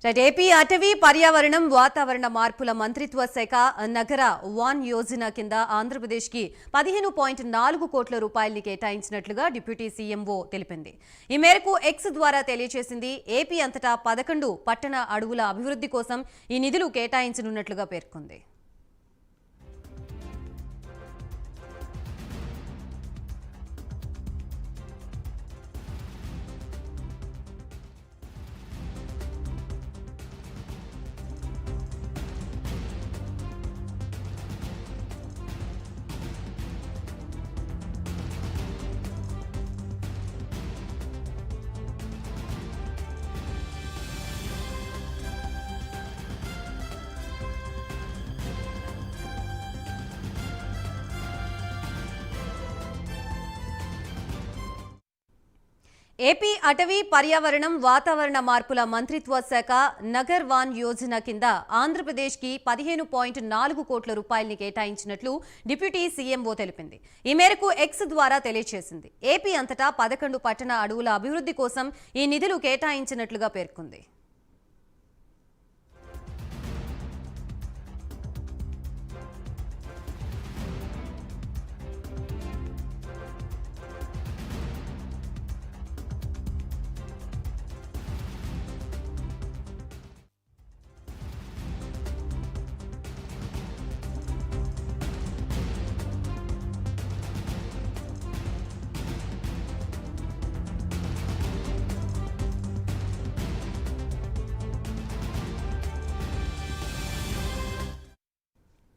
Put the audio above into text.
AP అటవీ పర్యావరణం వాతావరణ మార్పుల మంత్రిత్వ శాఖ నగర వాన్ యోజన కింద ఆంధ్రప్రదేశ్కి 15.4 కోట్ల రూపాయల్ని కేటాయించినట్లుగా డిప్యూటీ సీఎంఓ తెలిపింది. ఈ మేరకు ఎక్స్ ద్వారా తెలియజేసింది. ఏపీ అంతటా 11 పట్టణ అడవుల అభివృద్ధి కోసం ఈ నిధులు కేటాయించనున్నట్లుగా పేర్కొంది. ఏపీ అటవీ పర్యావరణం వాతావరణ మార్పుల మంత్రిత్వ శాఖ నగర్ వాన్ యోజన కింద ఆంధ్రప్రదేశ్కి 15.4 కోట్ల రూపాయల్ని కేటాయించినట్లు డిప్యూటీ సీఎంఓ తెలిపింది. ఈ మేరకు ఎక్స్ ద్వారా తెలియజేసింది. ఏపీ అంతటా 11 పట్టణ అడవుల అభివృద్ధి కోసం ఈ నిధులు కేటాయించినట్లుగా పేర్కొంది.